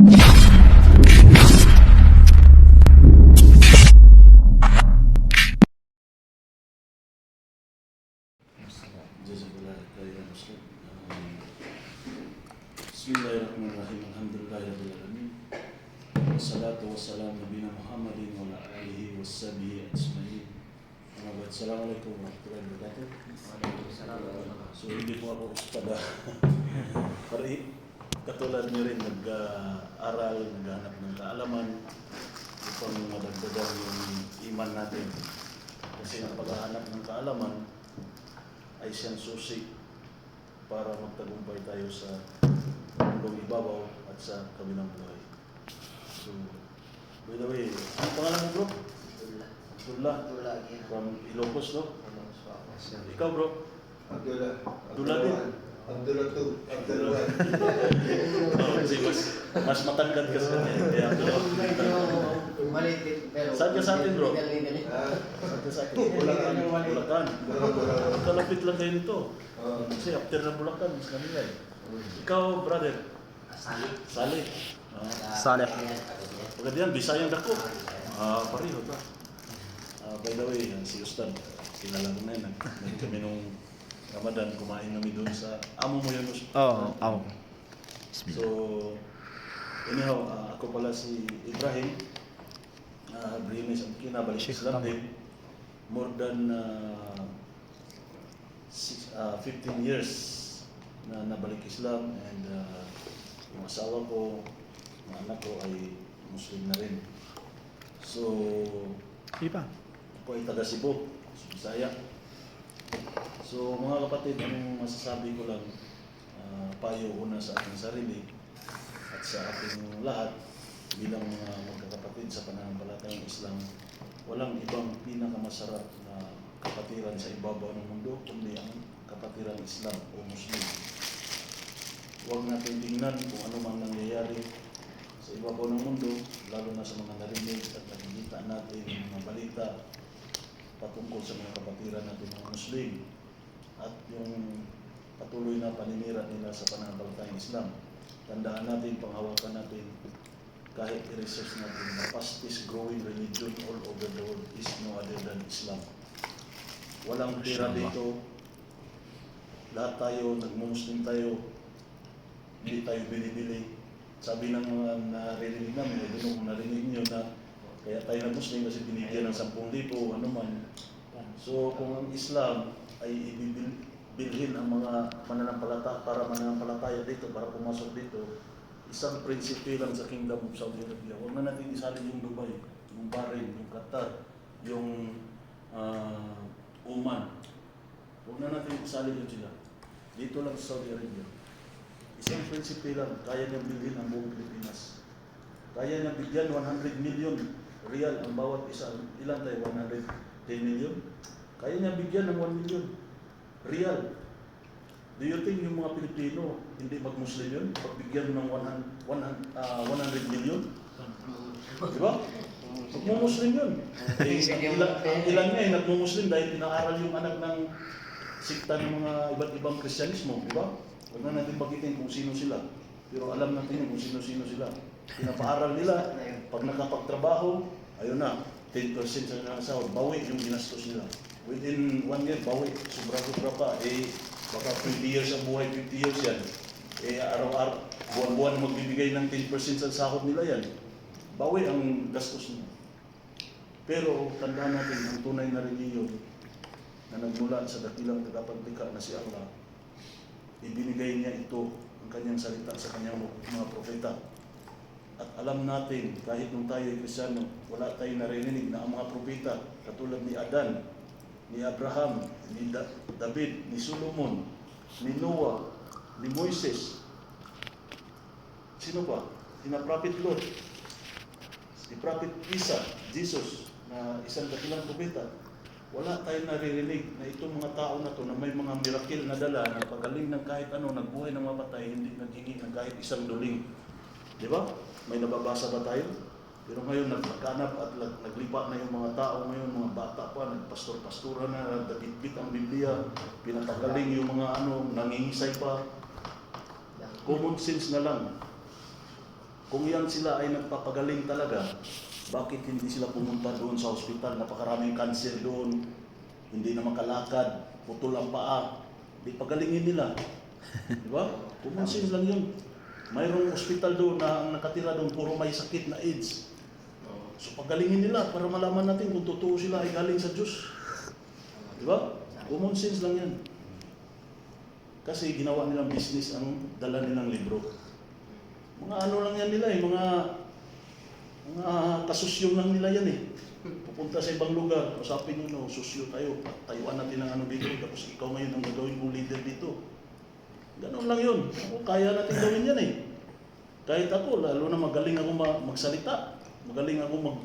Jazakallah khairan Ustaz. Bismillahirrahmanirrahim. Alhamdulillahirabbil alamin. Wassalatu wassalamu nabiyina Muhammadin wa ala alihi washabihi ajmain. Assalamualaikum warahmatullahi wabarakatuh. So hindi po ako ustada. Pero katulad niyo rin nag-aral, naghanap ng kaalaman upang madagdagan yung iman natin. Kasi ang paghahanap ng kaalaman ay siyang susi para magtagumpay tayo sa mundong ibabaw at sa kabilang buhay. So, by the way, ano pangalan mo bro? Abdullah. From Ilocos, no? Ikaw bro? Abdullah. Abdullah din? Abdullah 2. Abdullah 1. Kasi mas matangkad ka sa kanya. Kaya Abdullah. Saan ka sa atin bro? Saan ka sa atin? Bulacan. Kalapit lang kayo nito. Kasi after ng Bulacan, mas kanila eh. Ikaw brother? Salih. Salih. Pagkat yan, Bisayang dako. Pareho ta. By the way, si Ustad, kilala ko na yun. Naging kami nung Ramadan, kumain kami doon sa amo mo yun. Oo, amo. So, anyhow, ako pala si Ibrahim. Brinis ang kinabalik Islam din. More than 15 years na nabalik Islam, and yung asawa ko, mga anak ko ay Muslim na rin. So, Iba. ako ay taga Cebu, Bisaya. So mga kapatid, anong masasabi ko lang, payo una sa ating sarili at sa ating lahat bilang mga magkakapatid sa pananampalatayang Islam, walang ibang pinakamasarap na kapatiran sa ibabaw ng mundo kundi ang kapatiran Islam o Muslim. Huwag natin tingnan kung ano man nangyayari sa ibabaw ng mundo, lalo na sa mga narinig at nakikita natin ng mga balita patungkol sa mga kapatiran natin mga Muslim at yung patuloy na paninira nila sa pananampalatayang Islam. Tandaan natin, panghawakan natin, kahit i-research natin, the fastest growing religion all over the world is no other than Islam. Walang tira dito, lahat tayo, nagmumuslim tayo, hindi tayo binibili. Sabi ng mga narinig namin, kung narinig nyo na kaya tayo na Muslim kasi binigyan ng 10,000, ano man. So kung ang Islam ay ibibilhin ang mga mananampalataya dito para pumasok dito, isang prinsipe lang sa Kingdom of Saudi Arabia. Huwag na natin isali yung Dubai, yung Bahrain, yung Qatar, yung Oman. Huwag na natin isali yun sila. Dito lang sa Saudi Arabia. Isang prinsipe lang, kaya niyang bilhin ang buong Pilipinas. Kaya niya bigyan 100 million real ang bawat isa. Ilan tayo? 110 million? Kaya niya bigyan ng 1 million real. Do you think yung mga Pilipino hindi mag-Muslim yun? Pagbigyan ng 100 million? Diba? Mag-Muslim yun. Ilan nga eh, nag-Muslim dahil pinaaral yung anak ng sikta ng mga iba't ibang Kristyanismo. Diba? Huwag na natin bagitin kung sino sila. Pero alam natin kung sino-sino sila. Pinapaaral nila, pag nakapagtrabaho, ayun na, 10% sa kanilang sahod, bawi yung ginastos nila. Within 1 year, bawi, sobra-sobra pa. Baka 20 years ang buhay, 50 years yan. Araw-araw, buwan-buwan magbibigay ng 10% sa sahod nila yan. Bawi ang gastos nila. Pero tandaan natin, ang tunay na reliyon na nagmula sa dakilang tagapaglikha na si Allah, ibinigay niya ito, ang kanyang salita sa kanyang mga propeta. At alam natin, kahit nung tayo ay Kristiyano, wala tayong narinig na ang mga propeta, katulad ni Adan, ni Abraham, ni David, ni Solomon, ni Noah, ni Moises. Sino pa? Sina Prophet Lot, si Prophet Isa, Jesus, na isang dakilang propeta. Wala tayong naririnig na itong mga tao na to na may mga miracle na dala, na pagaling ng kahit ano, nagbuhay ng mapatay, hindi naghingi ng kahit isang duling. Di ba? May nababasa ba tayo? Pero ngayon nagpakanap at naglipa na yung mga tao ngayon, mga bata pa, nagpastor-pastura na, nagdabitbit ang Biblia, pinapagaling yung mga nangingisay pa. Common sense na lang. kung yan sila ay nagpapagaling talaga, bakit hindi sila pumunta doon sa ospital? Napakaraming cancer doon, hindi na makalakad, putol ang paa, di pagalingin nila. Di ba? Common sense lang yun. Mayroong ospital doon na ang nakatira doon, puro may sakit na AIDS. So pagalingin nila para malaman natin kung totoo sila ay galing sa Diyos. Di ba? Common sense lang yan. Kasi ginawa nilang business ang dala nilang libro. Mga ano lang yan nila mga kasusyo lang nila yan Pupunta sa ibang lugar, usapin nyo, no, susyo tayo, tayuan natin ang ano dito, tapos ikaw ngayon ang gagawin mong leader dito. Ganon lang yun. Kaya natin gawin yan Kahit ako, lalo na magaling ako magsalita, magaling ako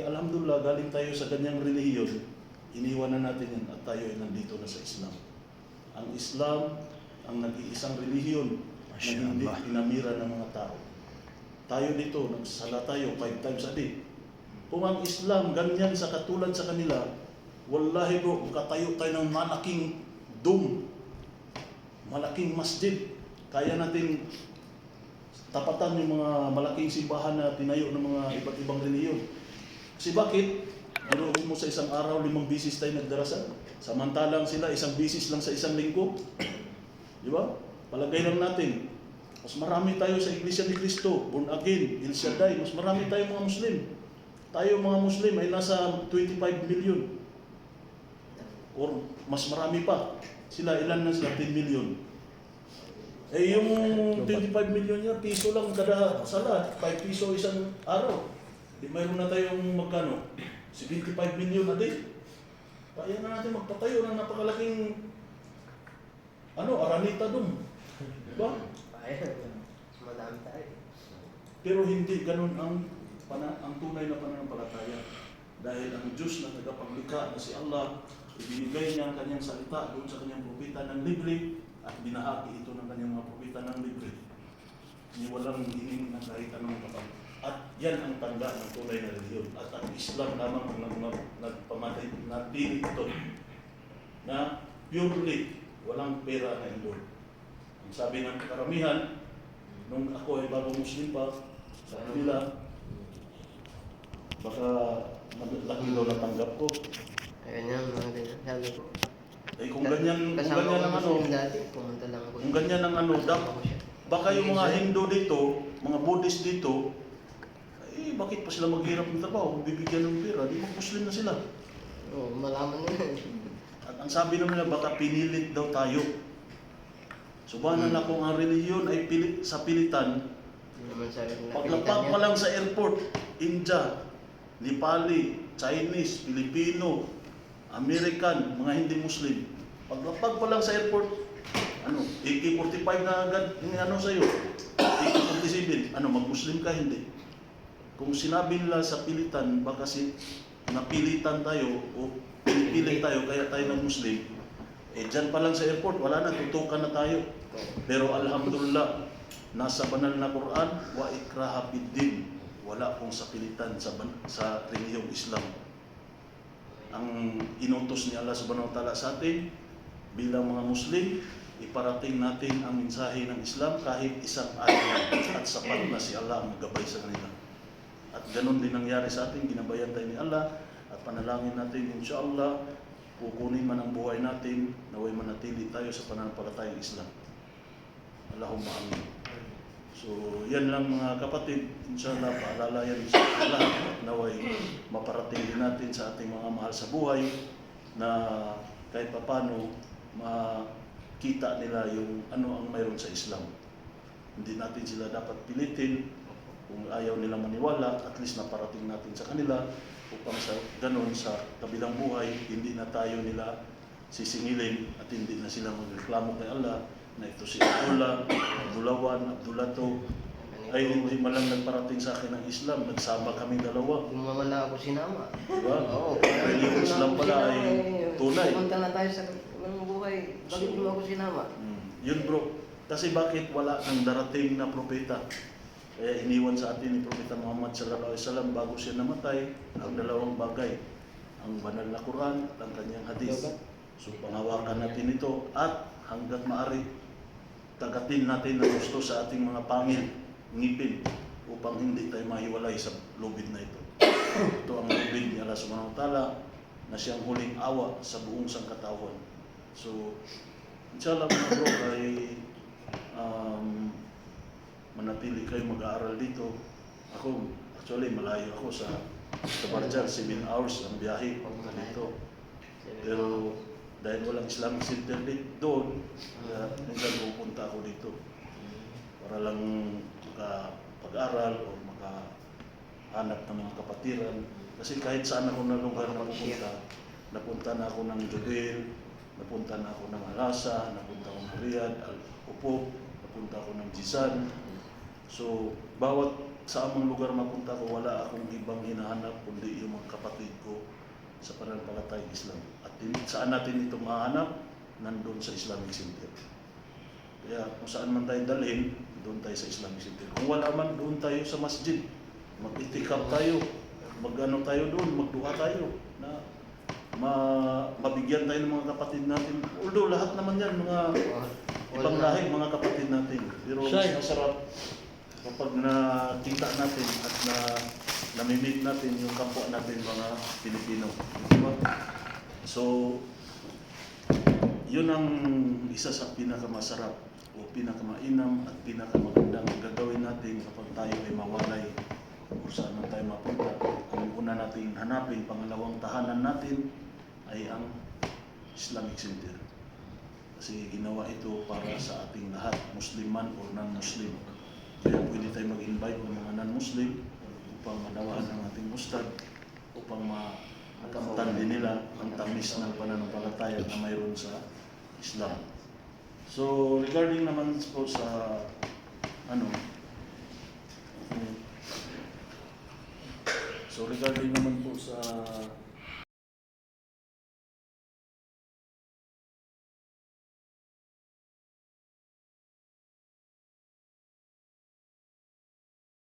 alhamdulillah, galing tayo sa ganyang relihiyon, iniwan na natin yan at tayo ay nandito na sa Islam. Ang Islam, ang nag-iisang relihiyon na hindi pinamira ng mga tao. Tayo dito, nagsala tayo 5 times a day. Kung ang Islam ganyan sa katulad sa kanila, wallahi bro, makatayo tayo ng malaking dome, malaking masjid. Kaya natin tapatan yung mga malaking simbahan na tinayo ng mga iba't ibang relihiyon. Kasi bakit? Biruin mo sa isang araw, 5 bisis tayo nagdarasal. Samantalang sila, 1 bisis lang sa isang linggo. Di ba? Palagay lang natin. Mas marami tayo sa Iglesia ni Cristo, born again, El Shaddai. Mas marami tayo mga Muslim. Tayo mga Muslim ay nasa 25 million. Or mas marami pa. Sila, ilan na sila? 10 million. Yung 25 million niya, piso lang kada sala. 5 piso isang araw. Di mayroon na tayong magkano? 75 million na din. Kaya na natin magpatayo ng napakalaking aranita doon. Diba? Madami tayo. Pero hindi ganun ang tunay na pananampalataya. Dahil ang Diyos na tagapaglikha na si Allah, ibinigay niya ang kanyang salita doon sa kanyang propeta ng libre at binahagi ito ng kanyang mga propeta ng libre. Walang hining na kahit anong kapag. At yan ang tanda ng tunay na reliyon. At ang Islam lamang ang nagpili ito na purely walang pera na involved. Ang sabi ng karamihan, nung ako ay bagong Muslim pa, sa kanila, baka laki daw natanggap ko. Ayun yan, mga ganyan. Sabi ko. Kung ganyan ang dati, pumunta lang ako. kung ganyan ang baka yung mga Hindu dito, mga Buddhist dito, bakit pa sila maghirap ng trabaho? Bibigyan ng pera, di mag-Muslim na sila. Oo, malaman nila. At ang sabi naman nila, baka pinilit daw tayo. Subhanallah, kung ang relihiyon ay sa pilitan, paglapag pa lang sa airport, India, Nepali, Chinese, Filipino, American, mga hindi Muslim, paglapag pa lang sa airport, AK-45 na agad, sa'yo, AK-47, mag-Muslim ka, hindi. Kung sinabi nila sa pilitan, baka napilitan tayo o pinipilit tayo kaya tayo ng Muslim, dyan pa lang sa airport, wala na, tutukan na tayo. Pero alhamdulillah, nasa banal na Quran, wa ikraha fid-din, wala pong sapilitan sa relihiyong Islam. Ang inutos ni Allah subhanahu wa ta'ala sa atin, bilang mga Muslim, iparating natin ang mensahe ng Islam kahit isang ayat at sapat na si Allah ang magabay sa kanila. At ganun din nangyari sa atin, ginabayan tayo ni Allah at panalangin natin, insyaAllah, kukunin man ang buhay natin, naway manatili tayo sa pananampalatayang Islam. Allahumma amin. So, yan lang mga kapatid, insyaAllah, paalala yan sa lahat, naway maparating din natin sa ating mga mahal sa buhay na kahit papano makita nila yung ano ang mayroon sa Islam. Hindi natin sila dapat pilitin. Kung ayaw nila maniwala, at least naparating natin sa kanila upang sa ganun sa kabilang buhay, hindi na tayo nila sisingilin at hindi na sila magreklamo kay Allah na ito si Abdullah, Abdullawan, Abdullato ay hindi malang nagparating sa akin ng Islam, nagsama kami dalawa. Gumamala ako sinama. Diba? Oo. Yung Islam pala ay tunay. Pumunta na tayo sa buhay, bakit mo ako sinama? Yun bro, kasi bakit wala nang darating na propeta? Kaya iniwan sa atin ni Propeta Muhammad sallallahu alaihi wasallam bago siya namatay ang dalawang bagay, ang banal na Quran at ang kanyang hadith. So panghawakan natin ito at hanggat maaari tagatin natin ang gusto sa ating mga pangil, ngipin, upang hindi tayo mahiwalay sa lubid na ito. Ito ang lubid ni Allah Subhanahu wa Ta'ala na siyang huling awa sa buong sangkatauhan. So, inshallah mga bro, ay manatili kayo mag-aaral dito. Ako, actually, malayo ako sa Barjan, 7 hours ang biyahe dito. Pero dahil walang Islamic Center doon, kaya minsan pupunta ako dito para lang makapag-aral o makahanap ng mga kapatiran. Kasi kahit saan ako na lugar napunta, napunta na ako ng Jubil, napunta na ako ng Alasa, napunta ako ng Riyadh, Al-Upop, napunta ako ng Jisan. So, bawat sa amang lugar mapunta ko, wala akong ibang hinahanap kundi yung mga kapatid ko sa pananampalatayang Islam. At saan natin ito mahanap? Nandun sa Islamic Center. Kaya kung saan man tayo dalhin, doon tayo sa Islamic Center. Kung wala man, doon tayo sa masjid. Mag-itikaf tayo, mag-ano tayo doon, magduha tayo na mabigyan tayo ng mga kapatid natin. Although lahat naman yan, mga ibang lahi, mga kapatid natin. Pero mas masarap kapag nakita natin at namimit natin yung kapwa natin mga Pilipino. Diba? So, yun ang isa sa pinakamasarap o pinakamainam at pinakamagandang gagawin natin kapag tayo ay mawalay kung saan man tayo mapunta. Ang una natin hanapin, pangalawang tahanan natin ay ang Islamic Center. Kasi ginawa ito para sa ating lahat, Muslim man o non-Muslim. Kaya pwede tayo mag-invite ng mga non-Muslim upang manawaan ang ating ustad, upang makamtan din nila ang tamis ng pananampalataya na mayroon sa Islam. So, regarding naman po sa regarding naman po sa